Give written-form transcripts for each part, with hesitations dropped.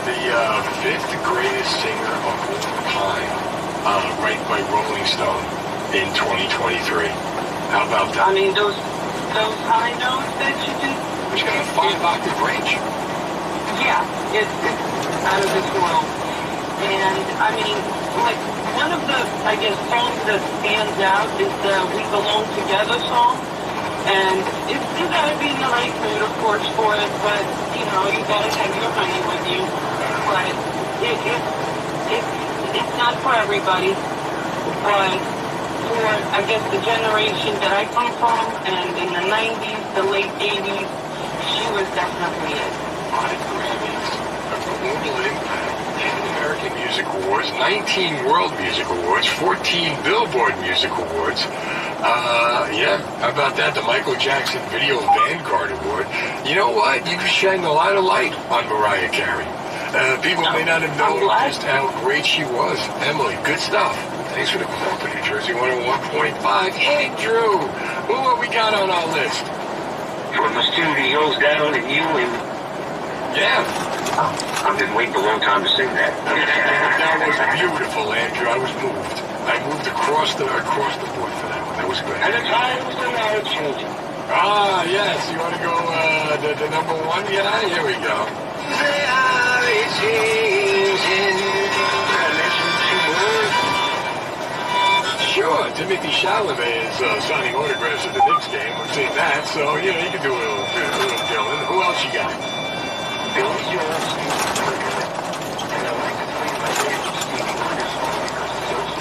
Stay fifth greatest singer of all time, ranked by Rolling Stone in 2023. How about that? I mean, those high notes that you do. She's got a 5-octave range. Yeah, it's out of this world. And, I mean, like, one of the, I guess, songs that stands out is the We Belong Together song. And you gotta be in the right mood, of course, for it, but, you know, you gotta have your honey with you. But it's not for everybody. But for, I guess, the generation that I come from, and in the 90s, the late 80s, she was definitely it. 5 Grammys, a global impact, 10 American Music Awards, 19 World Music Awards, 14 Billboard Music Awards. Yeah, how about that? The Michael Jackson Video Vanguard Award. You know what? You shined a lot of light on Mariah Carey. People may not have known just how great she was. Emily, good stuff. Thanks for the call to New Jersey 101.5. Andrew, who have we got on our list? From the studios down in you and... Yeah. I've been waiting a long time to sing that. That was beautiful, Andrew. I was moved. I moved across the board for that one. That was good. And the times are now changing. Ah, yes. You want to go the number one guy? Here we go. They are changing. Sure, Timothy Chalamet is signing autographs at the Knicks game. We've seen that, so, you know, you can do a little Dylan. Who else you got? Billy Joel, Stevie Wonder, and I like to play my favorite Stevie Wonder song because it's so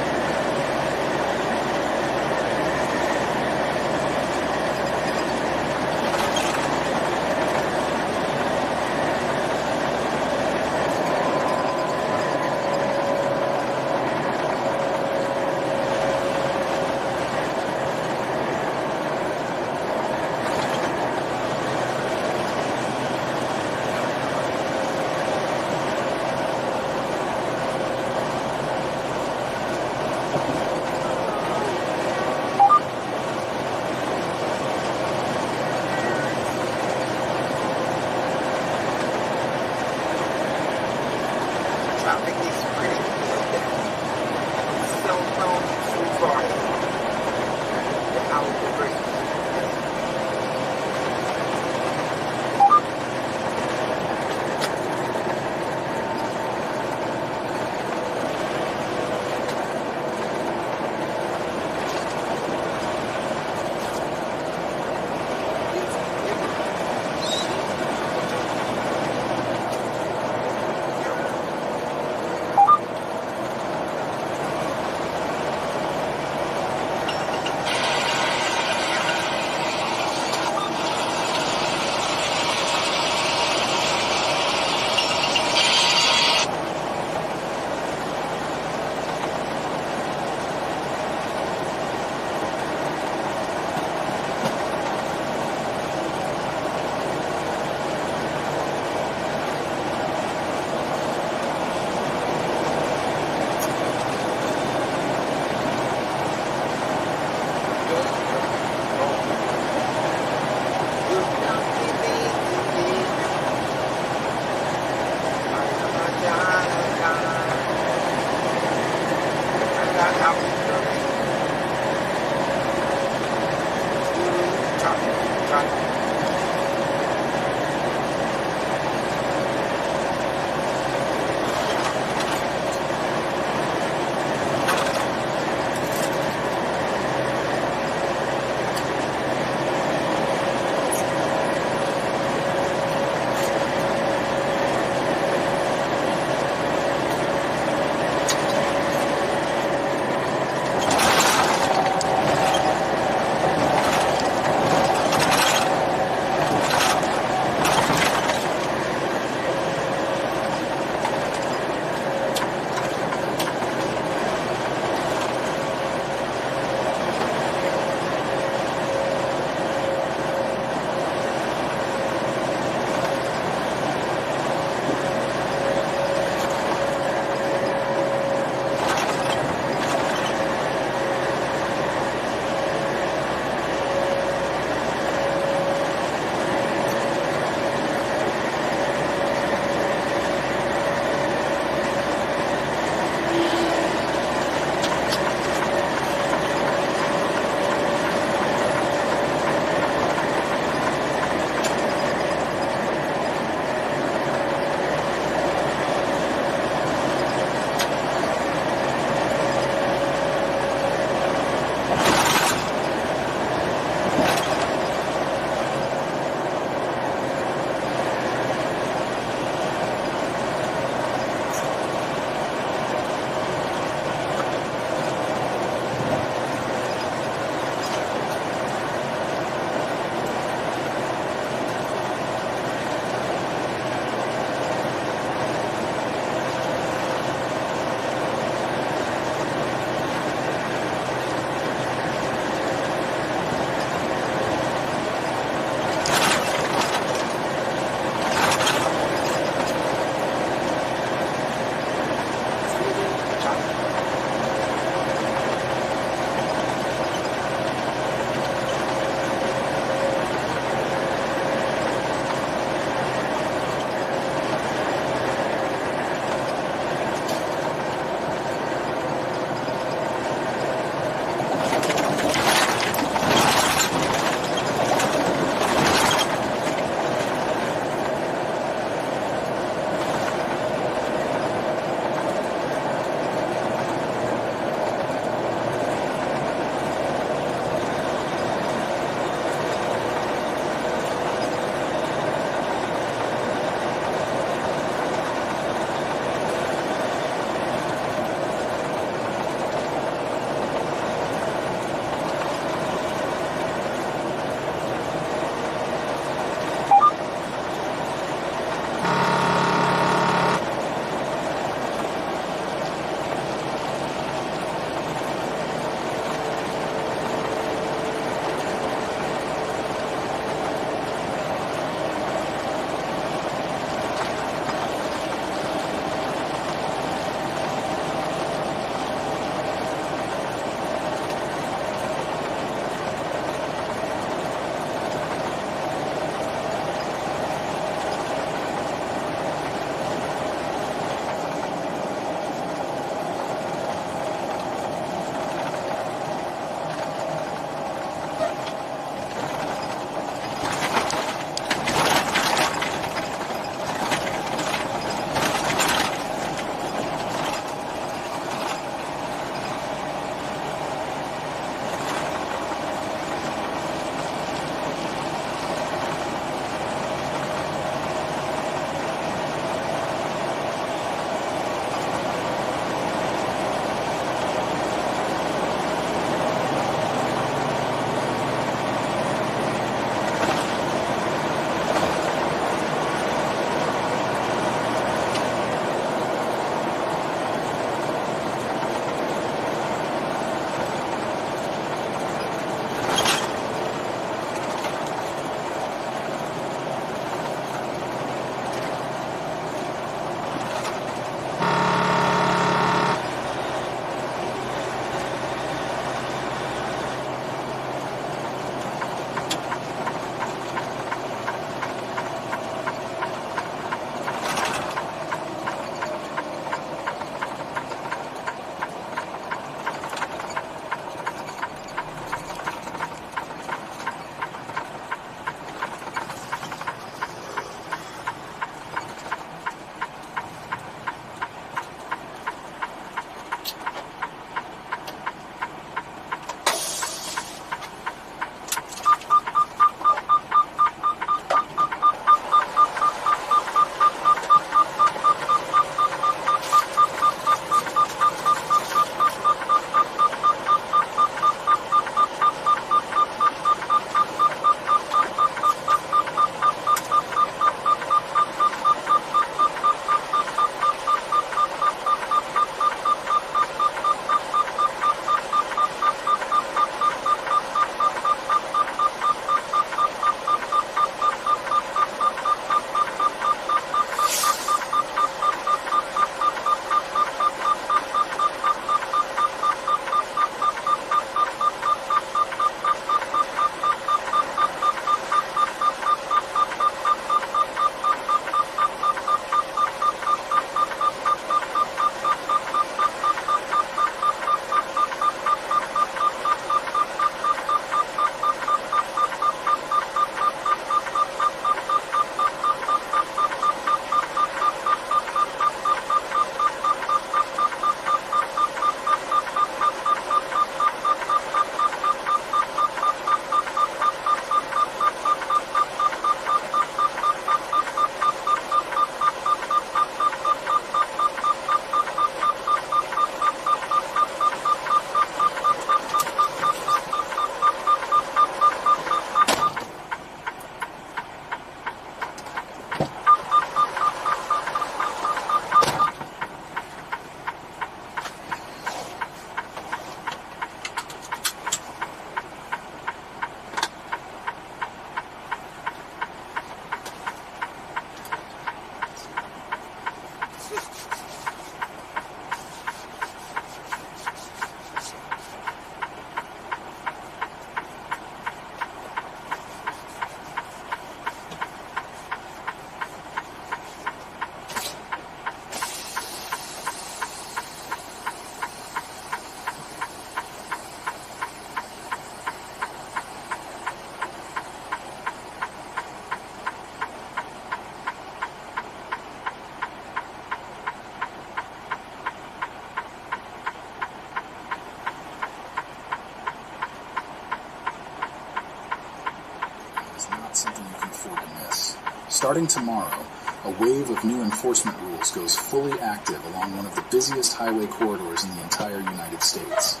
Starting tomorrow, a wave of new enforcement rules goes fully active along one of the busiest highway corridors in the entire United States.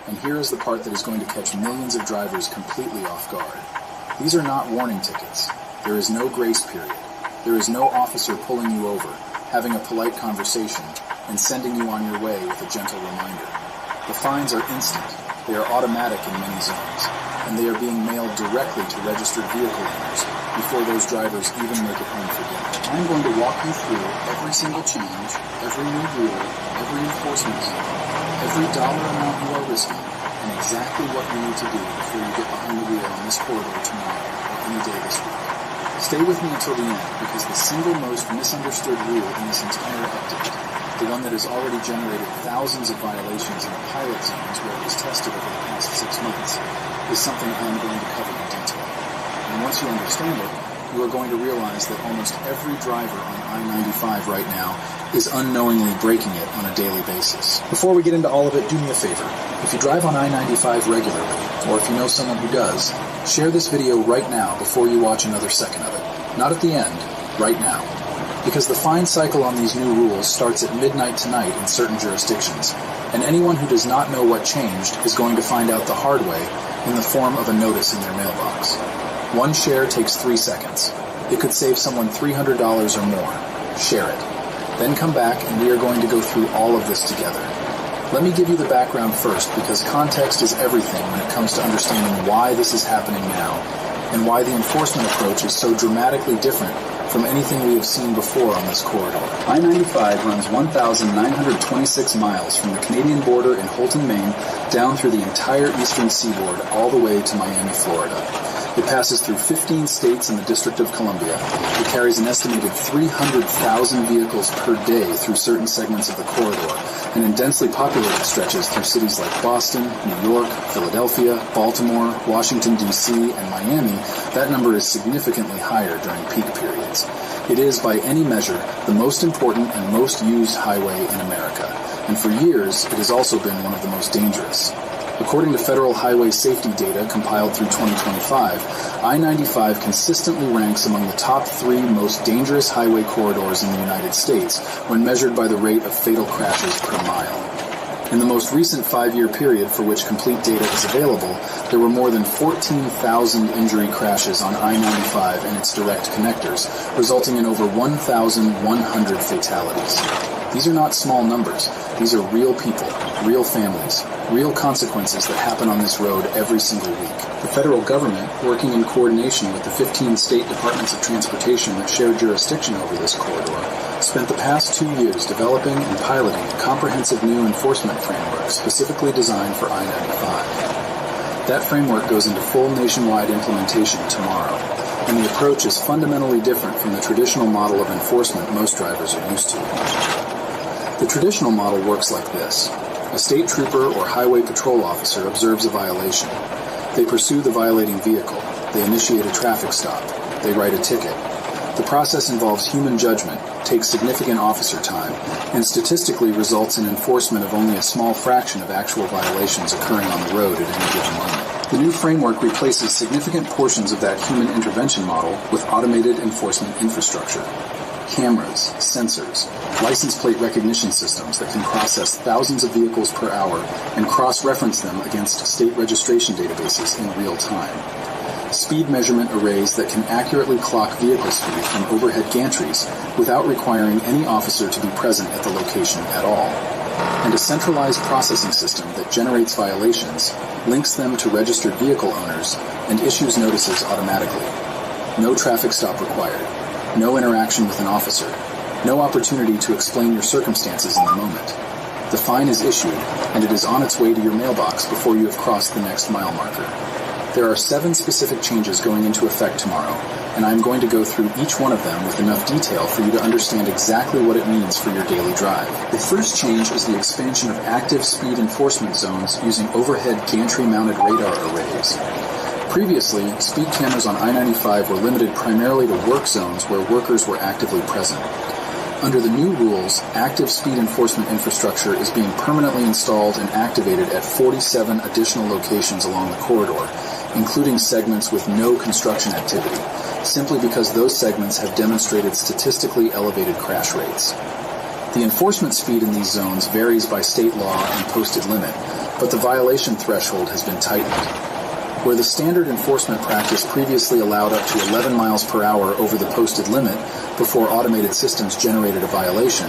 And here is the part that is going to catch millions of drivers completely off guard. These are not warning tickets. There is no grace period. There is no officer pulling you over, having a polite conversation, and sending you on your way with a gentle reminder. The fines are instant. They are automatic in many zones, and they are being mailed directly to registered vehicle owners before those drivers even make it home for dinner. I'm going to walk you through every single change, every new rule, every enforcement zone, every dollar amount you are risking, and exactly what you need to do before you get behind the wheel on this corridor tomorrow or any day this week. Stay with me until the end, because the single most misunderstood rule in this entire update, the one that has already generated thousands of violations in the pilot zones where it was tested over the past 6 months, is something I am going to cover in detail. And once you understand it, you are going to realize that almost every driver on I-95 right now is unknowingly breaking it on a daily basis. Before we get into all of it, do me a favor. If you drive on I-95 regularly, or if you know someone who does, share this video right now before you watch another second of it. Not at the end, right now. Because the fine cycle on these new rules starts at midnight tonight in certain jurisdictions, and anyone who does not know what changed is going to find out the hard way in the form of a notice in their mailbox. One share takes 3 seconds. It could save someone $300 or more. Share it. Then come back and we are going to go through all of this together. Let me give you the background first, because context is everything when it comes to understanding why this is happening now, and why the enforcement approach is so dramatically different from anything we have seen before on this corridor. I-95 runs 1,926 miles from the Canadian border in Houlton, Maine, down through the entire eastern seaboard all the way to Miami, Florida. It passes through 15 states and the District of Columbia. It carries an estimated 300,000 vehicles per day through certain segments of the corridor, and in densely populated stretches through cities like Boston, New York, Philadelphia, Baltimore, Washington, D.C., and Miami. That number is significantly higher during peak periods. It is, by any measure, the most important and most used highway in America, and for years it has also been one of the most dangerous. According to federal highway safety data compiled through 2025, I-95 consistently ranks among the top 3 most dangerous highway corridors in the United States when measured by the rate of fatal crashes per mile. In the most recent 5-year period for which complete data is available, there were more than 14,000 injury crashes on I-95 and its direct connectors, resulting in over 1,100 fatalities. These are not small numbers. These are real people, real families, real consequences that happen on this road every single week. The federal government, working in coordination with the 15 state departments of transportation that share jurisdiction over this corridor, spent the past 2 years developing and piloting a comprehensive new enforcement framework specifically designed for I-95. That framework goes into full nationwide implementation tomorrow, and the approach is fundamentally different from the traditional model of enforcement most drivers are used to. The traditional model works like this. A state trooper or highway patrol officer observes a violation. They pursue the violating vehicle. They initiate a traffic stop. They write a ticket. The process involves human judgment, takes significant officer time, and statistically results in enforcement of only a small fraction of actual violations occurring on the road at any given moment. The new framework replaces significant portions of that human intervention model with automated enforcement infrastructure. Cameras, sensors, license plate recognition systems that can process thousands of vehicles per hour and cross-reference them against state registration databases in real time. Speed measurement arrays that can accurately clock vehicle speed from overhead gantries without requiring any officer to be present at the location at all. And a centralized processing system that generates violations, links them to registered vehicle owners, and issues notices automatically. No traffic stop required. No interaction with an officer. No opportunity to explain your circumstances in the moment. The fine is issued, and it is on its way to your mailbox before you have crossed the next mile marker. There are 7 specific changes going into effect tomorrow, and I am going to go through each one of them with enough detail for you to understand exactly what it means for your daily drive. The first change is the expansion of active speed enforcement zones using overhead gantry-mounted radar arrays. Previously, speed cameras on I-95 were limited primarily to work zones where workers were actively present. Under the new rules, active speed enforcement infrastructure is being permanently installed and activated at 47 additional locations along the corridor, including segments with no construction activity, simply because those segments have demonstrated statistically elevated crash rates. The enforcement speed in these zones varies by state law and posted limit, but the violation threshold has been tightened. Where the standard enforcement practice previously allowed up to 11 miles per hour over the posted limit before automated systems generated a violation,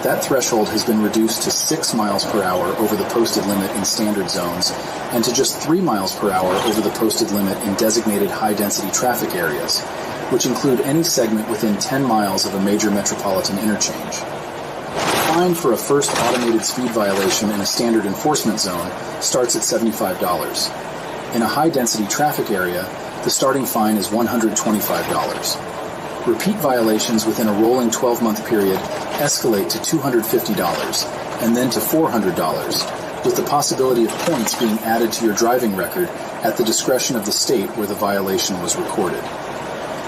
that threshold has been reduced to 6 miles per hour over the posted limit in standard zones and to just 3 miles per hour over the posted limit in designated high-density traffic areas, which include any segment within 10 miles of a major metropolitan interchange. The fine for a first automated speed violation in a standard enforcement zone starts at $75. In a high-density traffic area, the starting fine is $125. Repeat violations within a rolling 12-month period escalate to $250 and then to $400, with the possibility of points being added to your driving record at the discretion of the state where the violation was recorded.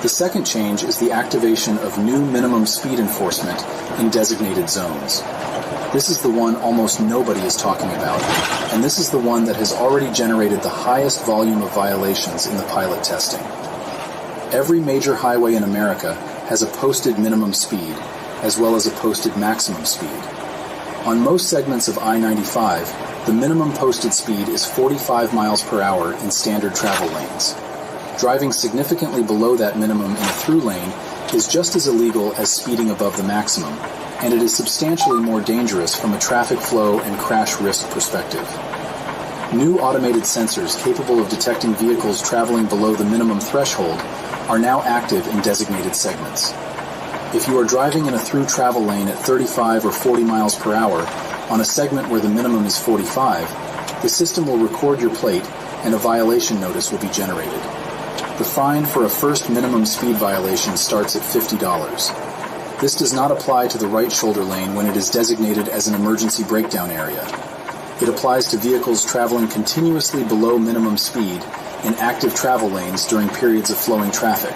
The second change is the activation of new minimum speed enforcement in designated zones. This is the one almost nobody is talking about, and this is the one that has already generated the highest volume of violations in the pilot testing. Every major highway in America has a posted minimum speed, as well as a posted maximum speed. On most segments of I-95, the minimum posted speed is 45 miles per hour in standard travel lanes. Driving significantly below that minimum in a through lane is just as illegal as speeding above the maximum, and it is substantially more dangerous from a traffic flow and crash risk perspective. New automated sensors capable of detecting vehicles traveling below the minimum threshold are now active in designated segments. If you are driving in a through travel lane at 35 or 40 miles per hour on a segment where the minimum is 45, the system will record your plate and a violation notice will be generated. The fine for a first minimum speed violation starts at $50. This does not apply to the right shoulder lane when it is designated as an emergency breakdown area. It applies to vehicles traveling continuously below minimum speed in active travel lanes during periods of flowing traffic,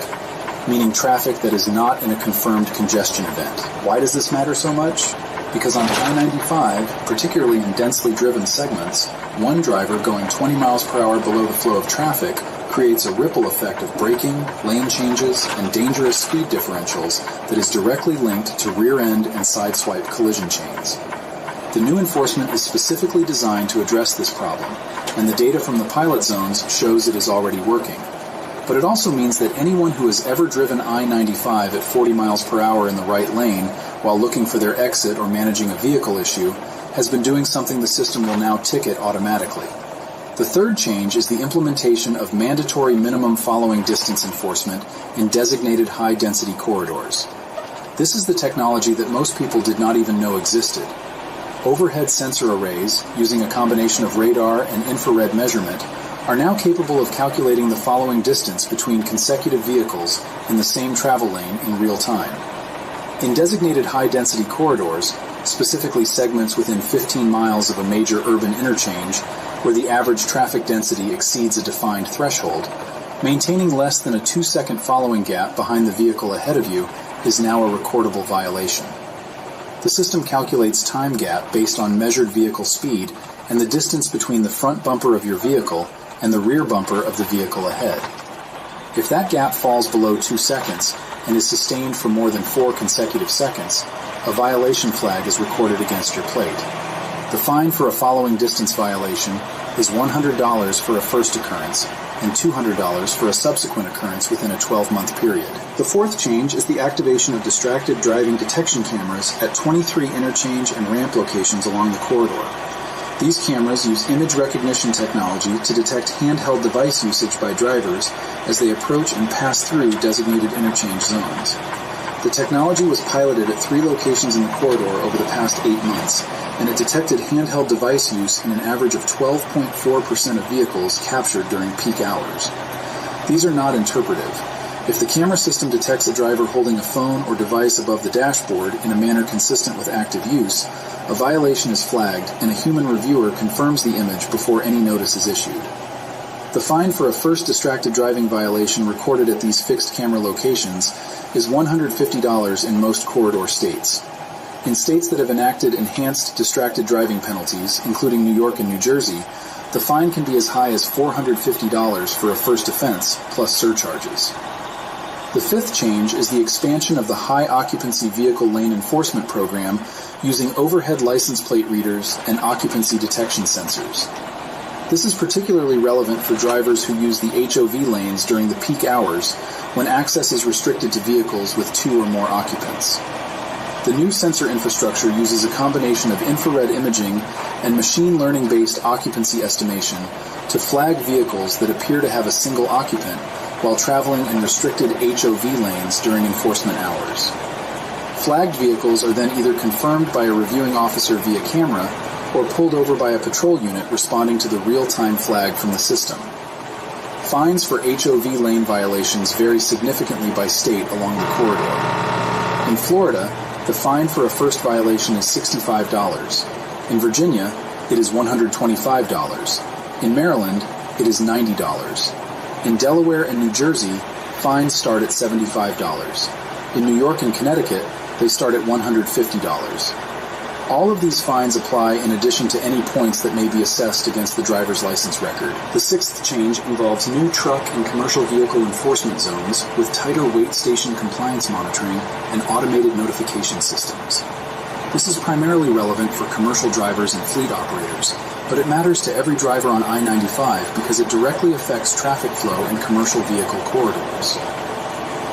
meaning traffic that is not in a confirmed congestion event. Why does this matter so much? Because on I-95, particularly in densely driven segments, one driver going 20 miles per hour below the flow of traffic creates a ripple effect of braking, lane changes, and dangerous speed differentials that is directly linked to rear-end and sideswipe collision chains. The new enforcement is specifically designed to address this problem, and the data from the pilot zones shows it is already working. But it also means that anyone who has ever driven I-95 at 40 miles per hour in the right lane while looking for their exit or managing a vehicle issue has been doing something the system will now ticket automatically. The third change is the implementation of mandatory minimum following distance enforcement in designated high-density corridors. This is the technology that most people did not even know existed. Overhead sensor arrays, using a combination of radar and infrared measurement, are now capable of calculating the following distance between consecutive vehicles in the same travel lane in real time. In designated high-density corridors, specifically segments within 15 miles of a major urban interchange, where the average traffic density exceeds a defined threshold, maintaining less than a 2-second following gap behind the vehicle ahead of you is now a recordable violation. The system calculates time gap based on measured vehicle speed and the distance between the front bumper of your vehicle and the rear bumper of the vehicle ahead. If that gap falls below 2 seconds and is sustained for more than 4 consecutive seconds, a violation flag is recorded against your plate. The fine for a following distance violation is $100 for a first occurrence and $200 for a subsequent occurrence within a 12-month period. The fourth change is the activation of distracted driving detection cameras at 23 interchange and ramp locations along the corridor. These cameras use image recognition technology to detect handheld device usage by drivers as they approach and pass through designated interchange zones. The technology was piloted at 3 locations in the corridor over the past 8 months, and it detected handheld device use in an average of 12.4% of vehicles captured during peak hours. These are not interpretive. If the camera system detects a driver holding a phone or device above the dashboard in a manner consistent with active use, a violation is flagged and a human reviewer confirms the image before any notice is issued. The fine for a first distracted driving violation recorded at these fixed camera locations is $150 in most corridor states. In states that have enacted enhanced distracted driving penalties, including New York and New Jersey, the fine can be as high as $450 for a first offense, plus surcharges. The fifth change is the expansion of the high occupancy vehicle lane enforcement program using overhead license plate readers and occupancy detection sensors. This is particularly relevant for drivers who use the HOV lanes during the peak hours when access is restricted to vehicles with 2 or more occupants. The new sensor infrastructure uses a combination of infrared imaging and machine learning-based occupancy estimation to flag vehicles that appear to have a single occupant while traveling in restricted HOV lanes during enforcement hours. Flagged vehicles are then either confirmed by a reviewing officer via camera or pulled over by a patrol unit responding to the real-time flag from the system. Fines for HOV lane violations vary significantly by state along the corridor. In Florida, the fine for a first violation is $65. In Virginia, it is $125. In Maryland, it is $90. In Delaware and New Jersey, fines start at $75. In New York and Connecticut, they start at $150. All of these fines apply in addition to any points that may be assessed against the driver's license record. The sixth change involves new truck and commercial vehicle enforcement zones with tighter weight station compliance monitoring and automated notification systems. This is primarily relevant for commercial drivers and fleet operators, but it matters to every driver on I-95 because it directly affects traffic flow in commercial vehicle corridors.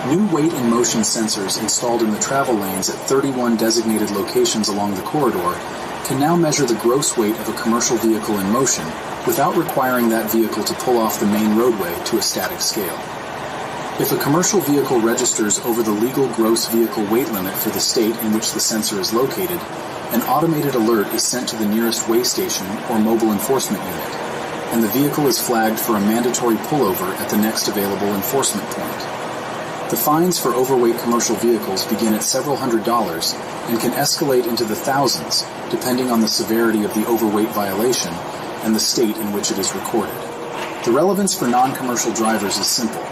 New weight and motion sensors installed in the travel lanes at 31 designated locations along the corridor can now measure the gross weight of a commercial vehicle in motion without requiring that vehicle to pull off the main roadway to a static scale. If a commercial vehicle registers over the legal gross vehicle weight limit for the state in which the sensor is located, an automated alert is sent to the nearest weigh station or mobile enforcement unit, and the vehicle is flagged for a mandatory pullover at the next available enforcement point. The fines for overweight commercial vehicles begin at several $100s and can escalate into the thousands depending on the severity of the overweight violation and the state in which it is recorded. The relevance for non-commercial drivers is simple.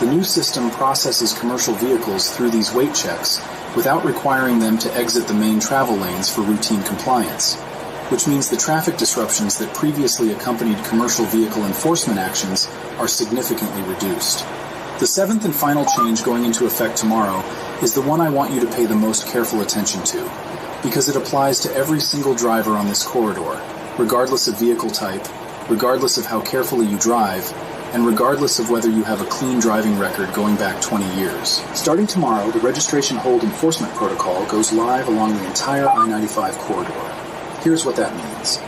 The new system processes commercial vehicles through these weight checks without requiring them to exit the main travel lanes for routine compliance, which means the traffic disruptions that previously accompanied commercial vehicle enforcement actions are significantly reduced. The seventh and final change going into effect tomorrow is the one I want you to pay the most careful attention to, because it applies to every single driver on this corridor, regardless of vehicle type, regardless of how carefully you drive, and regardless of whether you have a clean driving record going back 20 years. Starting tomorrow, the registration hold enforcement protocol goes live along the entire I-95 corridor. Here's what that means.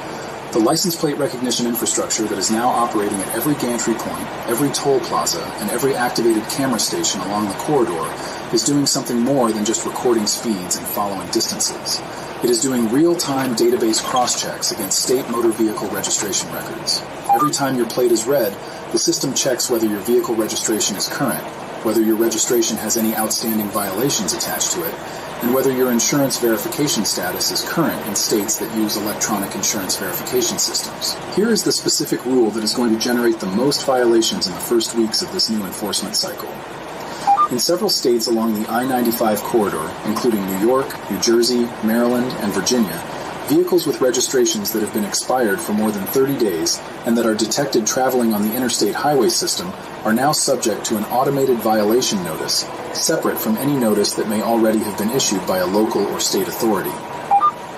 The license plate recognition infrastructure that is now operating at every gantry point, every toll plaza, and every activated camera station along the corridor is doing something more than just recording speeds and following distances. It is doing real-time database cross-checks against state motor vehicle registration records. Every time your plate is read, the system checks whether your vehicle registration is current, whether your registration has any outstanding violations attached to it, and whether your insurance verification status is current in states that use electronic insurance verification systems. Here is the specific rule that is going to generate the most violations in the first weeks of this new enforcement cycle. In several states along the I-95 corridor, including New York, New Jersey, Maryland, and Virginia, vehicles with registrations that have been expired for more than 30 days and that are detected traveling on the interstate highway system are now subject to an automated violation notice, separate from any notice that may already have been issued by a local or state authority.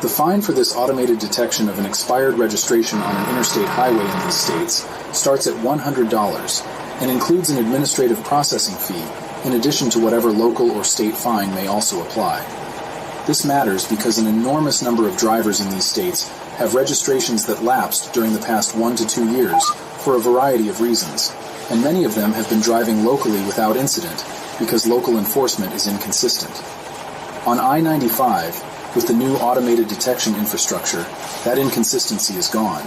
The fine for this automated detection of an expired registration on an interstate highway in these states starts at $100 and includes an administrative processing fee in addition to whatever local or state fine may also apply. This matters because an enormous number of drivers in these states have registrations that lapsed during the past 1 to 2 years for a variety of reasons, and many of them have been driving locally without incident because local enforcement is inconsistent. On I-95, with the new automated detection infrastructure, that inconsistency is gone.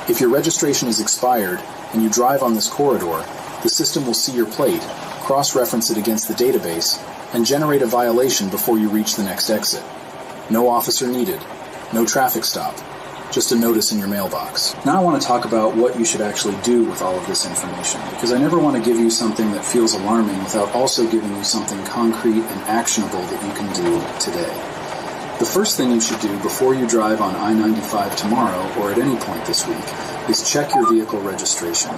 If your registration is expired and you drive on this corridor, the system will see your plate, cross-reference it against the database, and generate a violation before you reach the next exit. No officer needed, no traffic stop, just a notice in your mailbox. Now I want to talk about what you should actually do with all of this information, because I never want to give you something that feels alarming without also giving you something concrete and actionable that you can do today. The first thing you should do before you drive on I-95 tomorrow or at any point this week is check your vehicle registration.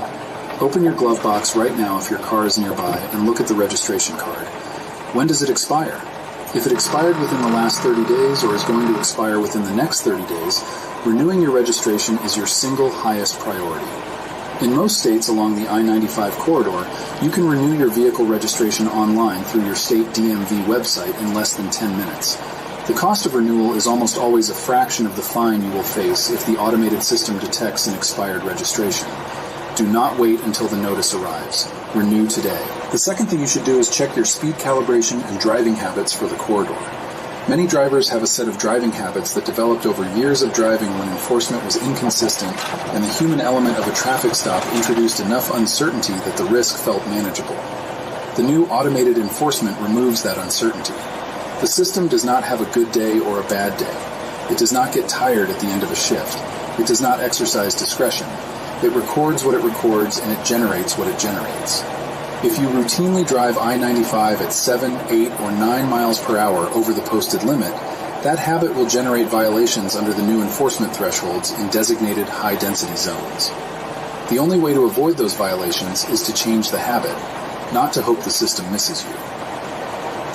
Open your glove box right now if your car is nearby and look at the registration card. When does it expire? If it expired within the last 30 days or is going to expire within the next 30 days, renewing your registration is your single highest priority. In most states along the I-95 corridor, you can renew your vehicle registration online through your state DMV website in less than 10 minutes. The cost of renewal is almost always a fraction of the fine you will face if the automated system detects an expired registration. Do not wait until the notice arrives. Renew today. The second thing you should do is check your speed calibration and driving habits for the corridor. Many drivers have a set of driving habits that developed over years of driving when enforcement was inconsistent and the human element of a traffic stop introduced enough uncertainty that the risk felt manageable. The new automated enforcement removes that uncertainty. The system does not have a good day or a bad day. It does not get tired at the end of a shift. It does not exercise discretion. It records what it records and it generates what it generates. If you routinely drive I-95 at 7, 8, or 9 miles per hour over the posted limit, that habit will generate violations under the new enforcement thresholds in designated high-density zones. The only way to avoid those violations is to change the habit, not to hope the system misses you.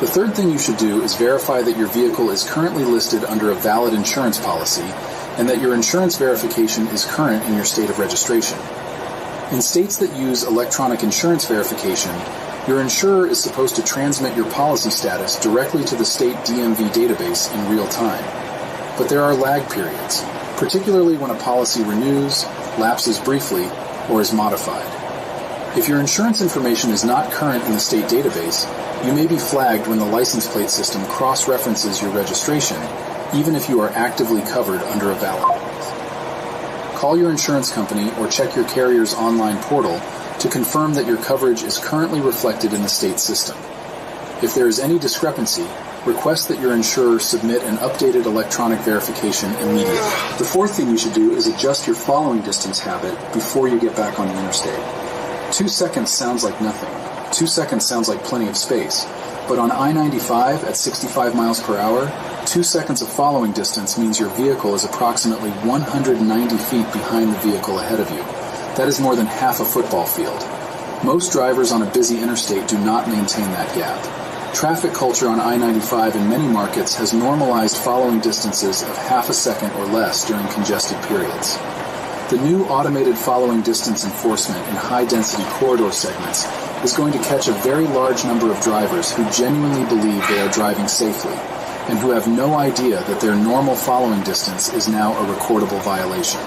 The third thing you should do is verify that your vehicle is currently listed under a valid insurance policy and that your insurance verification is current in your state of registration. In states that use electronic insurance verification, your insurer is supposed to transmit your policy status directly to the state DMV database in real time. But there are lag periods, particularly when a policy renews, lapses briefly, or is modified. If your insurance information is not current in the state database, you may be flagged when the license plate system cross-references your registration, even if you are actively covered under a valid policy. Call your insurance company or check your carrier's online portal to confirm that your coverage is currently reflected in the state system. If there is any discrepancy, request that your insurer submit an updated electronic verification immediately. The fourth thing you should do is adjust your following distance habit before you get back on the interstate. 2 seconds sounds like nothing. 2 seconds sounds like plenty of space. But on I-95 at 65 miles per hour, 2 seconds of following distance means your vehicle is approximately 190 feet behind the vehicle ahead of you. That is more than half a football field. Most drivers on a busy interstate do not maintain that gap. Traffic culture on I-95 in many markets has normalized following distances of half a second or less during congested periods. The new automated following distance enforcement in high-density corridor segments is going to catch a very large number of drivers who genuinely believe they are driving safely and who have no idea that their normal following distance is now a recordable violation.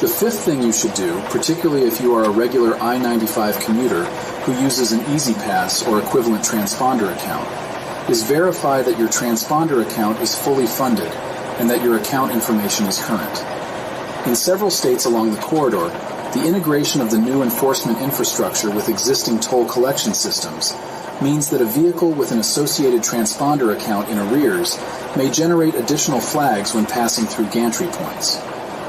The fifth thing you should do, particularly if you are a regular I-95 commuter who uses an EasyPass or equivalent transponder account, is verify that your transponder account is fully funded and that your account information is current. In several states along the corridor, the integration of the new enforcement infrastructure with existing toll collection systems means that a vehicle with an associated transponder account in arrears may generate additional flags when passing through gantry points.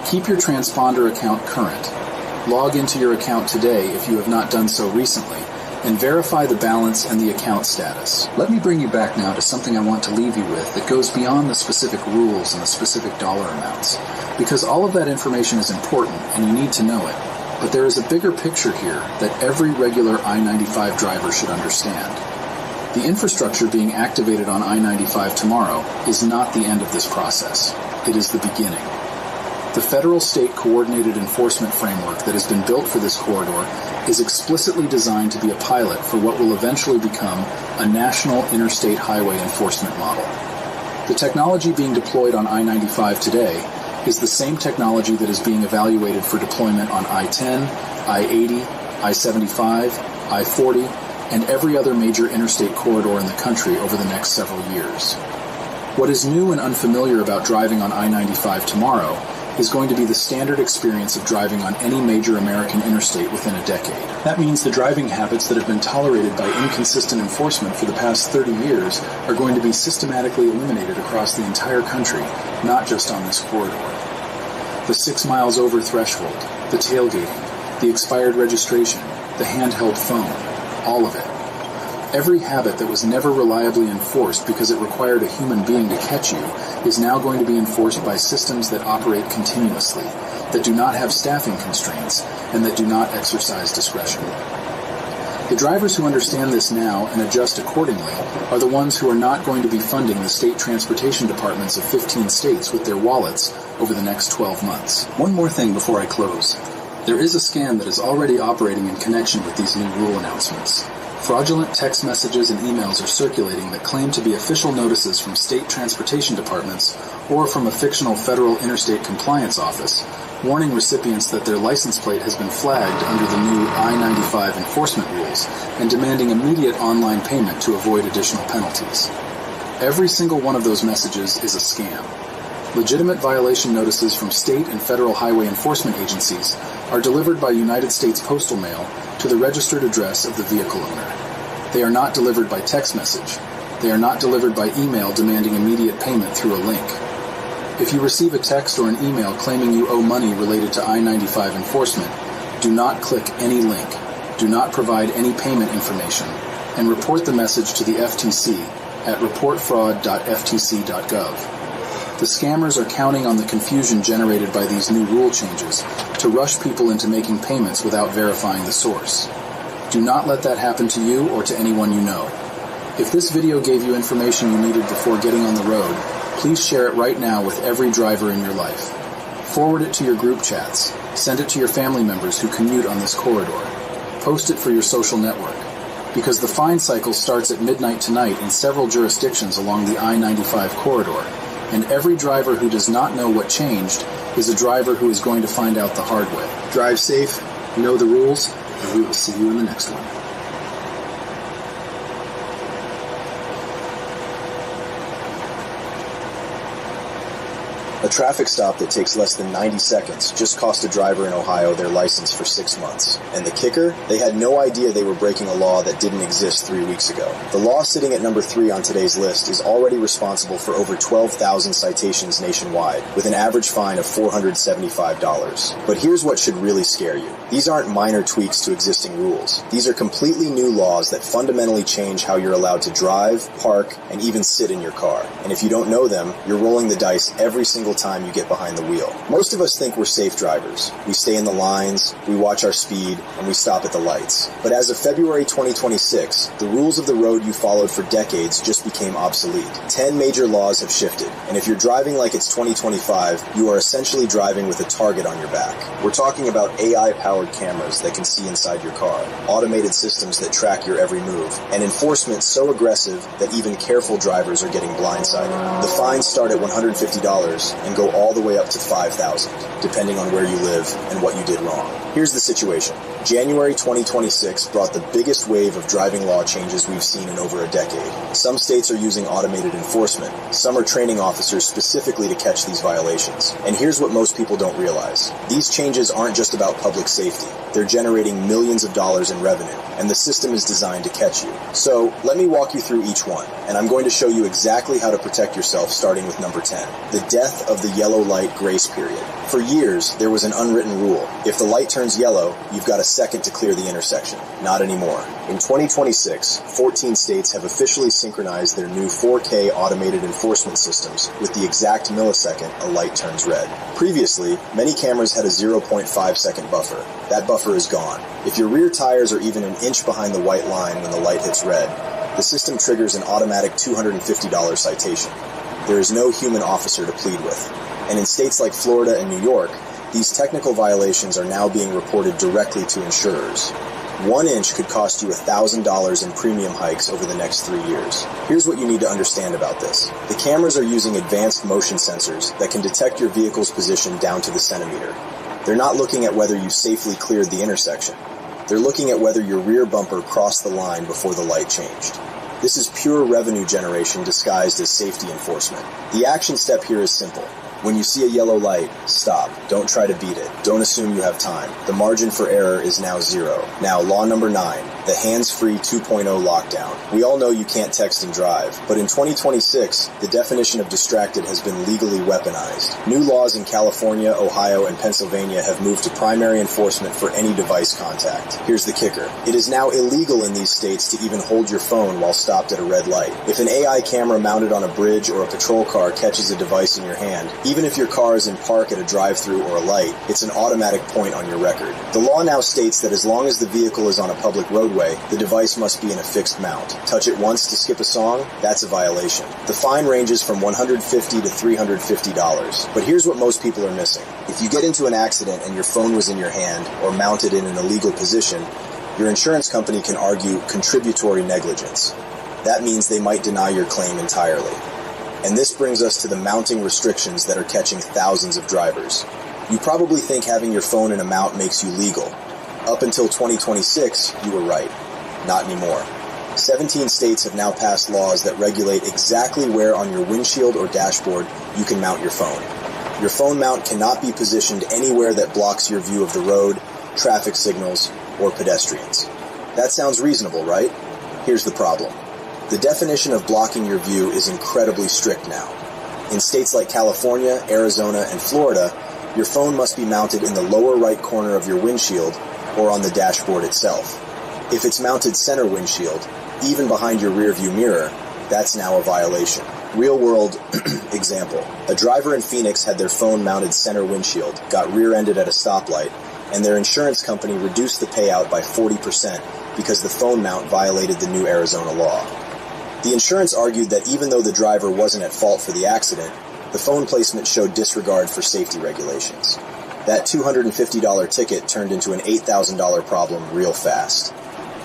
Keep your transponder account current. Log into your account today if you have not done so recently, and verify the balance and the account status. Let me bring you back now to something I want to leave you with that goes beyond the specific rules and the specific dollar amounts, because all of that information is important and you need to know it. But there is a bigger picture here that every regular I-95 driver should understand. The infrastructure being activated on I-95 tomorrow is not the end of this process. It is the beginning. The federal-state coordinated enforcement framework that has been built for this corridor is explicitly designed to be a pilot for what will eventually become a national interstate highway enforcement model. The technology being deployed on I-95 today is the same technology that is being evaluated for deployment on I-10, I-80, I-75, I-40, and every other major interstate corridor in the country over the next several years. What is new and unfamiliar about driving on I-95 tomorrow is going to be the standard experience of driving on any major American interstate within a decade. That means the driving habits that have been tolerated by inconsistent enforcement for the past 30 years are going to be systematically eliminated across the entire country, not just on this corridor. The 6 miles over threshold, the tailgating, the expired registration, the handheld phone, all of it. Every habit that was never reliably enforced because it required a human being to catch you is now going to be enforced by systems that operate continuously, that do not have staffing constraints, and that do not exercise discretion. The drivers who understand this now and adjust accordingly are the ones who are not going to be funding the state transportation departments of 15 states with their wallets over the next 12 months. One more thing before I close. There is a scam that is already operating in connection with these new rule announcements. Fraudulent text messages and emails are circulating that claim to be official notices from state transportation departments or from a fictional federal interstate compliance office, warning recipients that their license plate has been flagged under the new I-95 enforcement rules and demanding immediate online payment to avoid additional penalties. Every single one of those messages is a scam. Legitimate violation notices from state and federal highway enforcement agencies are delivered by United States Postal Mail to the registered address of the vehicle owner. They are not delivered by text message. They are not delivered by email demanding immediate payment through a link. If you receive a text or an email claiming you owe money related to I-95 enforcement, do not click any link, do not provide any payment information, and report the message to the FTC at reportfraud.ftc.gov. The scammers are counting on the confusion generated by these new rule changes to rush people into making payments without verifying the source. Do not let that happen to you or to anyone you know. If this video gave you information you needed before getting on the road, please share it right now with every driver in your life. Forward it to your group chats. Send it to your family members who commute on this corridor. Post it for your social network. Because the fine cycle starts at midnight tonight in several jurisdictions along the I-95 corridor, and every driver who does not know what changed is a driver who is going to find out the hard way. Drive safe, know the rules, and we will see you in the next one. A traffic stop that takes less than 90 seconds just cost a driver in Ohio their license for 6 months. And the kicker? They had no idea they were breaking a law that didn't exist 3 weeks ago. The law sitting at number 3 on today's list is already responsible for over 12,000 citations nationwide, with an average fine of $475. But here's what should really scare you. These aren't minor tweaks to existing rules. These are completely new laws that fundamentally change how you're allowed to drive, park, and even sit in your car. And if you don't know them, you're rolling the dice every single time you get behind the wheel. Most of us think we're safe drivers. We stay in the lines, we watch our speed, and we stop at the lights. But as of February 2026, the rules of the road you followed for decades just became obsolete. 10 major laws have shifted, and if you're driving like it's 2025, you are essentially driving with a target on your back. We're talking about AI-powered cameras that can see inside your car, automated systems that track your every move, and enforcement so aggressive that even careful drivers are getting blindsided. The fines start at $150 and go all the way up to $5,000, depending on where you live and what you did wrong. Here's the situation. January 2026 brought the biggest wave of driving law changes we've seen in over a decade. Some states are using automated enforcement. Some are training officers specifically to catch these violations. And here's what most people don't realize. These changes aren't just about public safety. They're generating millions of dollars in revenue, and the system is designed to catch you. So, let me walk you through each one, and I'm going to show you exactly how to protect yourself starting with number 10, the death of the yellow light grace period. For years, there was an unwritten rule. If the light turns yellow, you've got a second to clear the intersection. Not anymore. In 2026, 14 states have officially synchronized their new 4K automated enforcement systems with the exact millisecond a light turns red. Previously, many cameras had a 0.5 second buffer. That buffer is gone. If your rear tires are even an inch behind the white line when the light hits red, the system triggers an automatic $250 citation. There is no human officer to plead with. And in states like Florida and New York, these technical violations are now being reported directly to insurers. 1 inch could cost you $1,000 in premium hikes over the next 3 years. Here's what you need to understand about this. The cameras are using advanced motion sensors that can detect your vehicle's position down to the centimeter. They're not looking at whether you safely cleared the intersection. They're looking at whether your rear bumper crossed the line before the light changed. This is pure revenue generation disguised as safety enforcement. The action step here is simple. When you see a yellow light, stop. Don't try to beat it. Don't assume you have time. The margin for error is now 0. Now, law number 9, the hands-free 2.0 lockdown. We all know you can't text and drive, but in 2026, the definition of distracted has been legally weaponized. New laws in California, Ohio, and Pennsylvania have moved to primary enforcement for any device contact. Here's the kicker. It is now illegal in these states to even hold your phone while stopped at a red light. If an AI camera mounted on a bridge or a patrol car catches a device in your hand, even if your car is in park at a drive-thru or a light, it's an automatic point on your record. The law now states that as long as the vehicle is on a public roadway, the device must be in a fixed mount. Touch it once to skip a song, that's a violation. The fine ranges from $150 to $350. But here's what most people are missing. If you get into an accident and your phone was in your hand or mounted in an illegal position, your insurance company can argue contributory negligence. That means they might deny your claim entirely. And this brings us to the mounting restrictions that are catching thousands of drivers. You probably think having your phone in a mount makes you legal. Up until 2026, you were right. Not anymore. 17 states have now passed laws that regulate exactly where on your windshield or dashboard you can mount your phone. Your phone mount cannot be positioned anywhere that blocks your view of the road, traffic signals, or pedestrians. That sounds reasonable, right? Here's the problem. The definition of blocking your view is incredibly strict now. In states like California, Arizona, and Florida, your phone must be mounted in the lower right corner of your windshield or on the dashboard itself. If it's mounted center windshield, even behind your rearview mirror, that's now a violation. Real-world example. A driver in Phoenix had their phone mounted center windshield, got rear-ended at a stoplight, and their insurance company reduced the payout by 40% because the phone mount violated the new Arizona law. The insurance argued that even though the driver wasn't at fault for the accident, the phone placement showed disregard for safety regulations. That $250 ticket turned into an $8,000 problem real fast.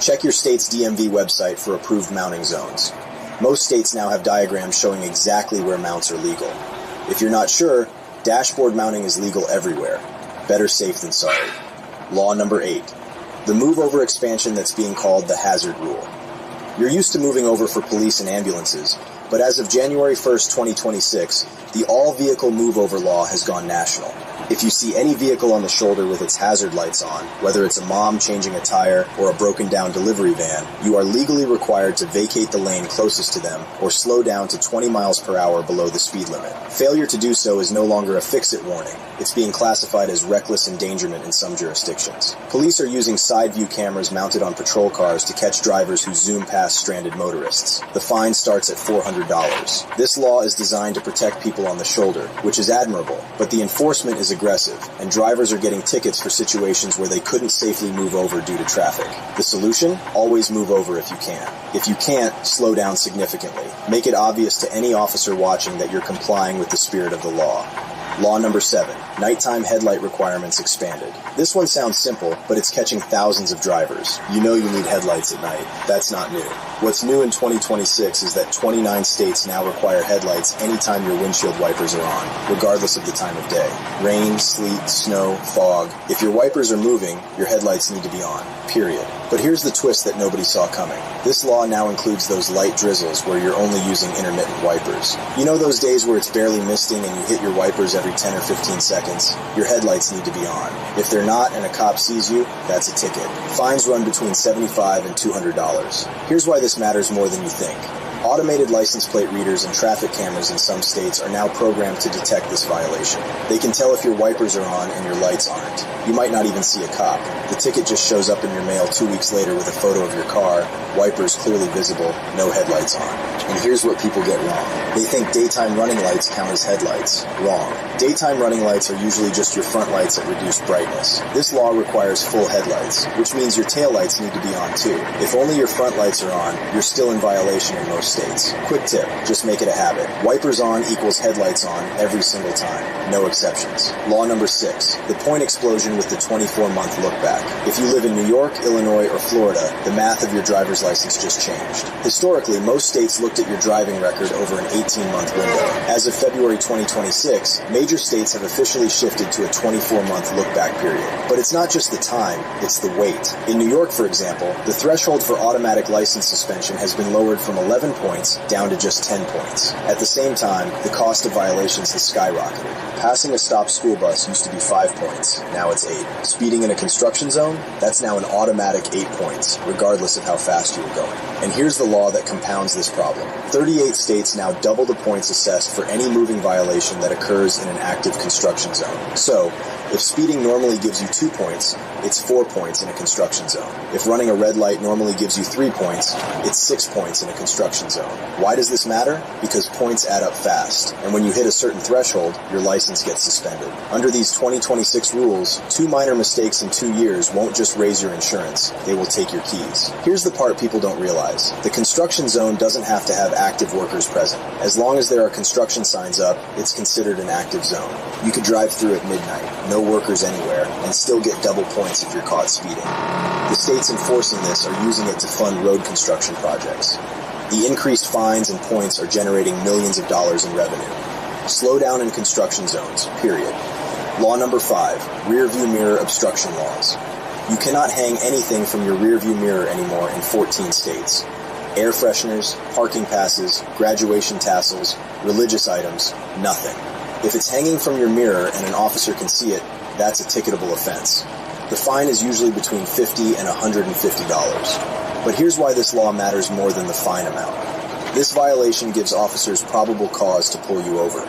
Check your state's DMV website for approved mounting zones. Most states now have diagrams showing exactly where mounts are legal. If you're not sure, dashboard mounting is legal everywhere. Better safe than sorry. Law number 8. The move-over expansion that's being called the hazard rule. You're used to moving over for police and ambulances, but as of January 1st, 2026, the all-vehicle move-over law has gone national. If you see any vehicle on the shoulder with its hazard lights on, whether it's a mom changing a tire or a broken-down delivery van, you are legally required to vacate the lane closest to them or slow down to 20 miles per hour below the speed limit. Failure to do so is no longer a fix-it warning. It's being classified as reckless endangerment in some jurisdictions. Police are using side-view cameras mounted on patrol cars to catch drivers who zoom past stranded motorists. The fine starts at $400. This law is designed to protect people on the shoulder, which is admirable, but the enforcement is aggressive, and drivers are getting tickets for situations where they couldn't safely move over due to traffic. The solution? Always move over if you can. If you can't, slow down significantly. Make it obvious to any officer watching that you're complying with the spirit of the law. Law number 7. Nighttime headlight requirements expanded. This one sounds simple, but it's catching thousands of drivers. You know you need headlights at night. That's not new. What's new in 2026 is that 29 states now require headlights anytime your windshield wipers are on, regardless of the time of day. Rain, sleet, snow, fog. If your wipers are moving, your headlights need to be on. Period. But here's the twist that nobody saw coming. This law now includes those light drizzles where you're only using intermittent wipers. You know those days where it's barely misting and you hit your wipers every 10 or 15 seconds? Your headlights need to be on. If they're not and a cop sees you, that's a ticket. Fines run between $75 and $200. Here's why this matters more than you think. Automated license plate readers and traffic cameras in some states are now programmed to detect this violation. They can tell if your wipers are on and your lights aren't. You might not even see a cop. The ticket just shows up in your mail 2 weeks later with a photo of your car, wipers clearly visible, no headlights on. And here's what people get wrong. They think daytime running lights count as headlights. Wrong. Daytime running lights are usually just your front lights at reduced brightness. This law requires full headlights, which means your tail lights need to be on too. If only your front lights are on, you're still in violation in most states. Quick tip, just make it a habit. Wipers on equals headlights on every single time. No exceptions. Law number 6, the point explosion with the 24-month look back. If you live in New York, Illinois, or Florida, the math of your driver's license just changed. Historically, most states looked at your driving record over an 18-month window. As of February 2026, major states have officially shifted to a 24-month look-back period. But it's not just the time, it's the weight. In New York, for example, the threshold for automatic license suspension has been lowered from 11 points down to just 10 points. At the same time, the cost of violations has skyrocketed. Passing a stopped school bus used to be 5 points, now it's 8. Speeding in a construction zone, that's now an automatic 8 points, regardless of how fast you were going. And here's the law that compounds this problem. 38 states now double the points assessed for any moving violation that occurs in an active construction zone. So, if speeding normally gives you 2 points, it's 4 points in a construction zone. If running a red light normally gives you 3 points, it's 6 points in a construction zone. Why does this matter? Because points add up fast, and when you hit a certain threshold, your license gets suspended. Under these 2026 rules, 2 minor mistakes in 2 years won't just raise your insurance, they will take your keys. Here's the part people don't realize. The construction zone doesn't have to have active workers present. As long as there are construction signs up, it's considered an active zone. You could drive through at midnight, no workers anywhere, and still get double points if you're caught speeding. The states enforcing this are using it to fund road construction projects. The increased fines and points are generating millions of dollars in revenue. Slow down in construction zones, period. Law number 5, rear view mirror obstruction laws. You cannot hang anything from your rear view mirror anymore in 14 states. Air fresheners, parking passes, graduation tassels, religious items, nothing. If it's hanging from your mirror and an officer can see it, that's a ticketable offense. The fine is usually between $50 and $150. But here's why this law matters more than the fine amount. This violation gives officers probable cause to pull you over.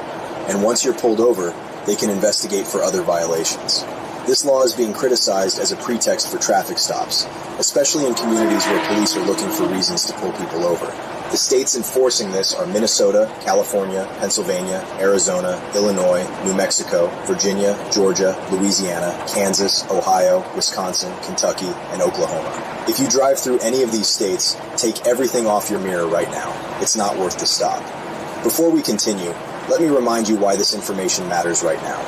And once you're pulled over, they can investigate for other violations. This law is being criticized as a pretext for traffic stops, especially in communities where police are looking for reasons to pull people over. The states enforcing this are Minnesota, California, Pennsylvania, Arizona, Illinois, New Mexico, Virginia, Georgia, Louisiana, Kansas, Ohio, Wisconsin, Kentucky, and Oklahoma. If you drive through any of these states, take everything off your mirror right now. It's not worth the stop. Before we continue, let me remind you why this information matters right now.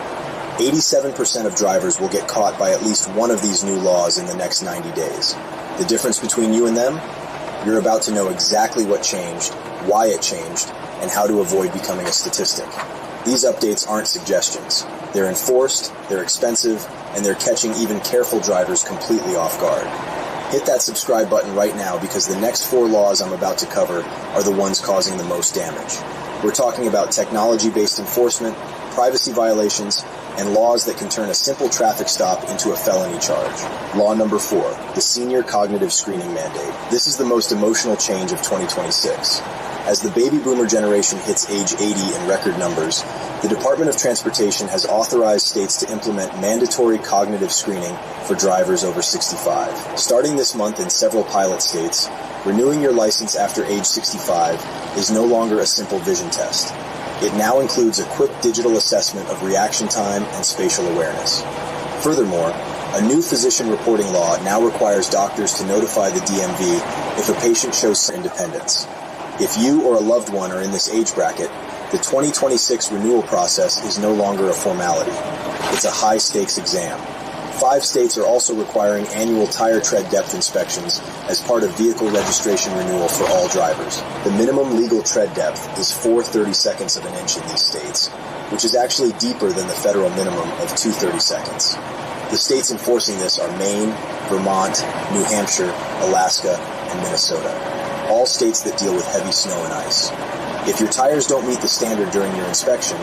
87% of drivers will get caught by at least one of these new laws in the next 90 days. The difference between you and them? You're about to know exactly what changed, why it changed, and how to avoid becoming a statistic. These updates aren't suggestions. They're enforced, they're expensive, and they're catching even careful drivers completely off guard. Hit that subscribe button right now because the next 4 laws I'm about to cover are the ones causing the most damage. We're talking about technology-based enforcement, privacy violations, and laws that can turn a simple traffic stop into a felony charge. Law number 4, the Senior Cognitive Screening Mandate. This is the most emotional change of 2026. As the baby boomer generation hits age 80 in record numbers, the Department of Transportation has authorized states to implement mandatory cognitive screening for drivers over 65. Starting this month in several pilot states, renewing your license after age 65 is no longer a simple vision test. It now includes a quick digital assessment of reaction time and spatial awareness. Furthermore, a new physician reporting law now requires doctors to notify the DMV if a patient shows independence. If you or a loved one are in this age bracket, the 2026 renewal process is no longer a formality. It's a high-stakes exam. 5 states are also requiring annual tire tread depth inspections as part of vehicle registration renewal for all drivers. The minimum legal tread depth is 4/32 of an inch in these states, which is actually deeper than the federal minimum of 2/32. The states enforcing this are Maine, Vermont, New Hampshire, Alaska, and Minnesota, all states that deal with heavy snow and ice. If your tires don't meet the standard during your inspection,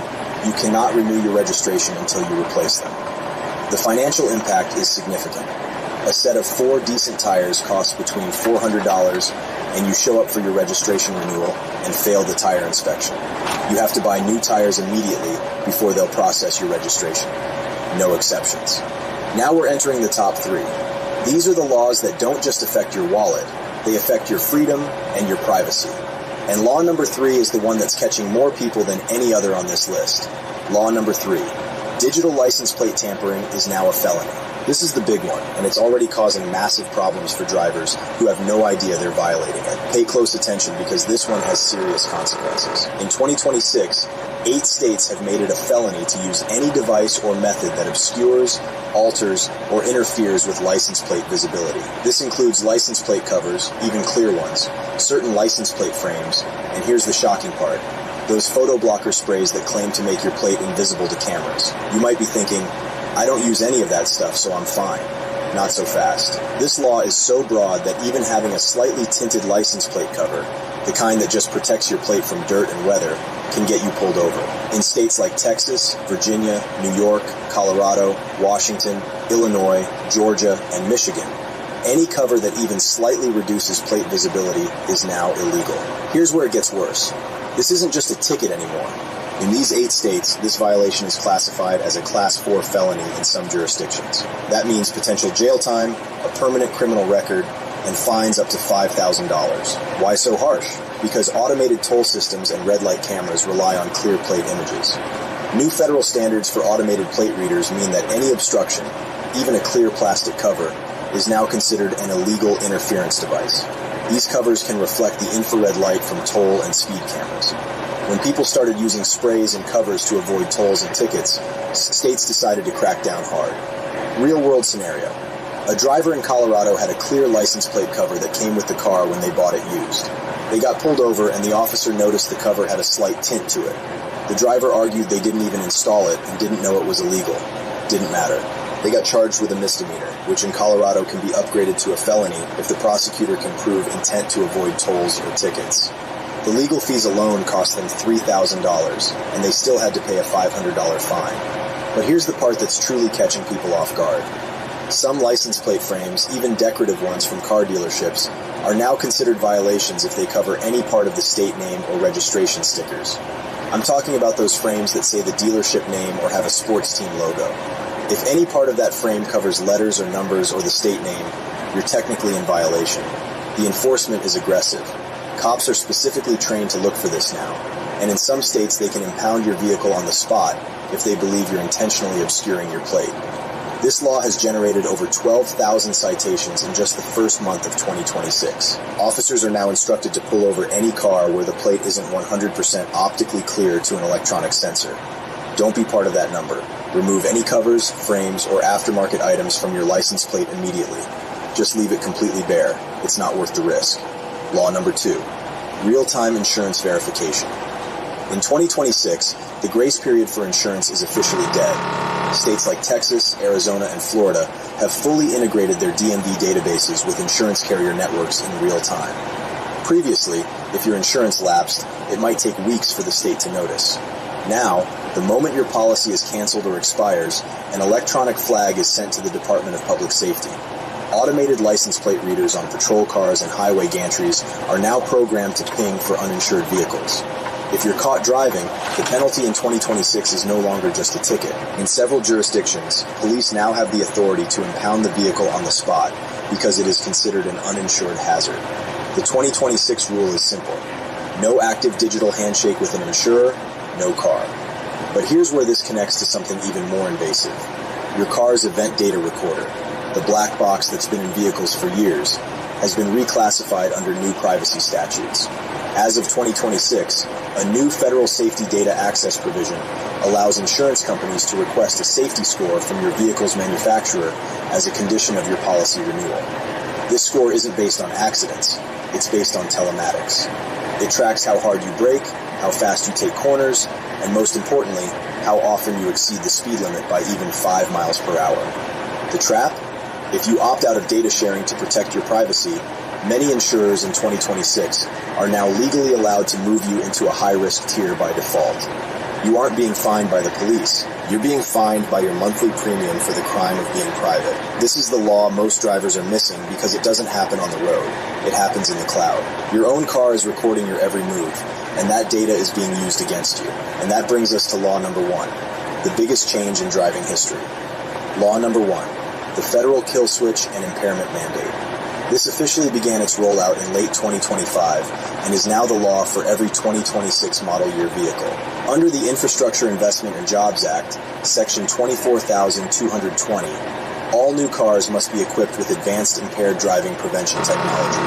you cannot renew your registration until you replace them. The financial impact is significant. A set of 4 decent tires costs between $400, and you show up for your registration renewal and fail the tire inspection. You have to buy new tires immediately before they'll process your registration. No exceptions. Now we're entering the top 3. These are the laws that don't just affect your wallet, they affect your freedom and your privacy. And law number 3 is the one that's catching more people than any other on this list. Law number 3. Digital license plate tampering is now a felony. This is the big one, and it's already causing massive problems for drivers who have no idea they're violating it. Pay close attention because this one has serious consequences. In 2026, 8 states have made it a felony to use any device or method that obscures, alters, or interferes with license plate visibility. This includes license plate covers, even clear ones, certain license plate frames, and here's the shocking part. Those photo blocker sprays that claim to make your plate invisible to cameras. You might be thinking, I don't use any of that stuff, so I'm fine. Not so fast. This law is so broad that even having a slightly tinted license plate cover, the kind that just protects your plate from dirt and weather, can get you pulled over. In states like Texas, Virginia, New York, Colorado, Washington, Illinois, Georgia, and Michigan, any cover that even slightly reduces plate visibility is now illegal. Here's where it gets worse. This isn't just a ticket anymore. In these 8 states, this violation is classified as a Class 4 felony in some jurisdictions. That means potential jail time, a permanent criminal record, and fines up to $5,000. Why so harsh? Because automated toll systems and red light cameras rely on clear plate images. New federal standards for automated plate readers mean that any obstruction, even a clear plastic cover, is now considered an illegal interference device. These covers can reflect the infrared light from toll and speed cameras. When people started using sprays and covers to avoid tolls and tickets, states decided to crack down hard. Real-world scenario. A driver in Colorado had a clear license plate cover that came with the car when they bought it used. They got pulled over and the officer noticed the cover had a slight tint to it. The driver argued they didn't even install it and didn't know it was illegal. Didn't matter. They got charged with a misdemeanor, which in Colorado can be upgraded to a felony if the prosecutor can prove intent to avoid tolls or tickets. The legal fees alone cost them $3,000, and they still had to pay a $500 fine. But here's the part that's truly catching people off guard. Some license plate frames, even decorative ones from car dealerships, are now considered violations if they cover any part of the state name or registration stickers. I'm talking about those frames that say the dealership name or have a sports team logo. If any part of that frame covers letters or numbers or the state name, you're technically in violation. The enforcement is aggressive. Cops are specifically trained to look for this now, and in some states they can impound your vehicle on the spot if they believe you're intentionally obscuring your plate. This law has generated over 12,000 citations in just the first month of 2026. Officers are now instructed to pull over any car where the plate isn't 100% optically clear to an electronic sensor. Don't be part of that number. Remove any covers, frames, or aftermarket items from your license plate immediately. Just leave it completely bare. It's not worth the risk. Law number 2. Real-time insurance verification. In 2026, the grace period for insurance is officially dead. States like Texas, Arizona, and Florida have fully integrated their DMV databases with insurance carrier networks in real time. Previously, if your insurance lapsed, it might take weeks for the state to notice. Now, the moment your policy is canceled or expires, an electronic flag is sent to the Department of Public Safety. Automated license plate readers on patrol cars and highway gantries are now programmed to ping for uninsured vehicles. If you're caught driving, the penalty in 2026 is no longer just a ticket. In several jurisdictions, police now have the authority to impound the vehicle on the spot because it is considered an uninsured hazard. The 2026 rule is simple. No active digital handshake with an insurer, no car. But here's where this connects to something even more invasive. Your car's event data recorder, the black box that's been in vehicles for years, has been reclassified under new privacy statutes. As of 2026, a new federal safety data access provision allows insurance companies to request a safety score from your vehicle's manufacturer as a condition of your policy renewal. This score isn't based on accidents, it's based on telematics. It tracks how hard you brake, how fast you take corners, and most importantly, how often you exceed the speed limit by even 5 miles per hour. The trap? If you opt out of data sharing to protect your privacy, many insurers in 2026 are now legally allowed to move you into a high-risk tier by default. You aren't being fined by the police. You're being fined by your monthly premium for the crime of being private. This is the law most drivers are missing because it doesn't happen on the road. It happens in the cloud. Your own car is recording your every move, and that data is being used against you. And that brings us to law number 1, the biggest change in driving history. Law number 1. The federal kill switch and impairment mandate. This officially began its rollout in late 2025 and is now the law for every 2026 model year vehicle. Under the Infrastructure Investment and Jobs Act, Section 24,220, all new cars must be equipped with advanced impaired driving prevention technology.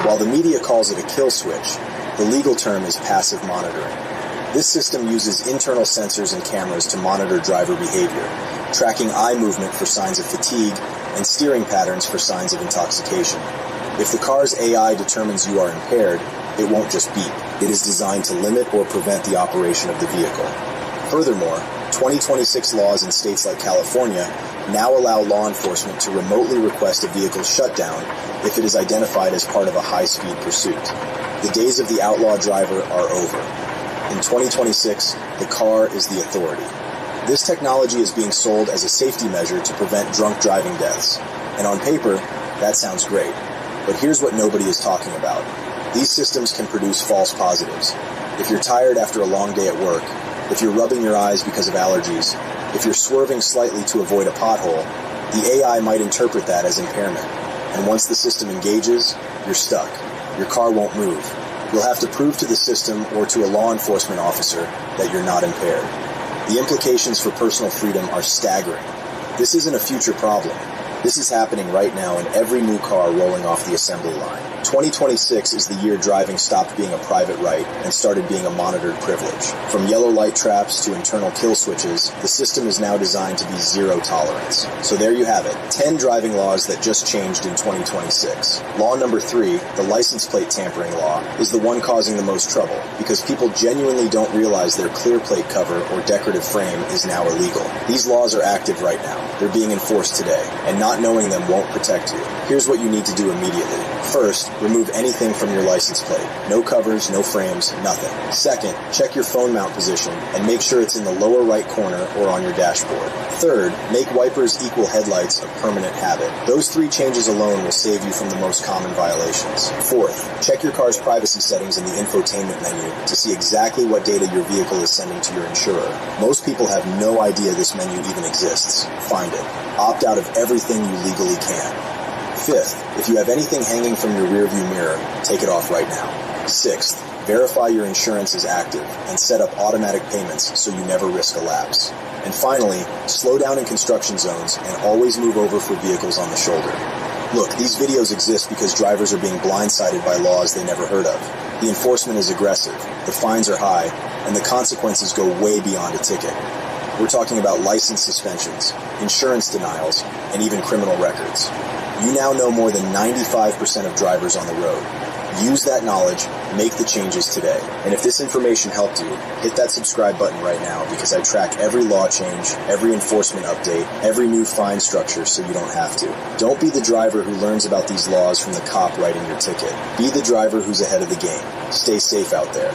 While the media calls it a kill switch, the legal term is passive monitoring. This system uses internal sensors and cameras to monitor driver behavior, tracking eye movement for signs of fatigue and steering patterns for signs of intoxication. If the car's AI determines you are impaired, it won't just beep. It is designed to limit or prevent the operation of the vehicle. Furthermore, 2026 laws in states like California now allow law enforcement to remotely request a vehicle's shutdown if it is identified as part of a high-speed pursuit. The days of the outlaw driver are over. In 2026, the car is the authority. This technology is being sold as a safety measure to prevent drunk driving deaths. And on paper, that sounds great. But here's what nobody is talking about. These systems can produce false positives. If you're tired after a long day at work, if you're rubbing your eyes because of allergies, if you're swerving slightly to avoid a pothole, the AI might interpret that as impairment. And once the system engages, you're stuck. Your car won't move. You'll have to prove to the system or to a law enforcement officer that you're not impaired. The implications for personal freedom are staggering. This isn't a future problem. This is happening right now in every new car rolling off the assembly line. 2026 is the year driving stopped being a private right and started being a monitored privilege. From yellow light traps to internal kill switches, the system is now designed to be zero tolerance. So there you have it, 10 driving laws that just changed in 2026. Law number 3, the license plate tampering law, is the one causing the most trouble because people genuinely don't realize their clear plate cover or decorative frame is now illegal. These laws are active right now. They're being enforced today, and not knowing them won't protect you. Here's what you need to do immediately. First, remove anything from your license plate. No covers, no frames, nothing. Second, check your phone mount position and make sure it's in the lower right corner or on your dashboard. Third, make wipers equal headlights a permanent habit. Those 3 changes alone will save you from the most common violations. Fourth, check your car's privacy settings in the infotainment menu to see exactly what data your vehicle is sending to your insurer. Most people have no idea this menu even exists. Find it. Opt out of everything you legally can. Fifth, if you have anything hanging from your rearview mirror, take it off right now. Sixth, verify your insurance is active and set up automatic payments so you never risk a lapse. And finally, slow down in construction zones and always move over for vehicles on the shoulder. Look, these videos exist because drivers are being blindsided by laws they never heard of. The enforcement is aggressive, the fines are high, and the consequences go way beyond a ticket. We're talking about license suspensions, insurance denials, and even criminal records. You now know more than 95% of drivers on the road. Use that knowledge, make the changes today. And if this information helped you, hit that subscribe button right now because I track every law change, every enforcement update, every new fine structure so you don't have to. Don't be the driver who learns about these laws from the cop writing your ticket. Be the driver who's ahead of the game. Stay safe out there.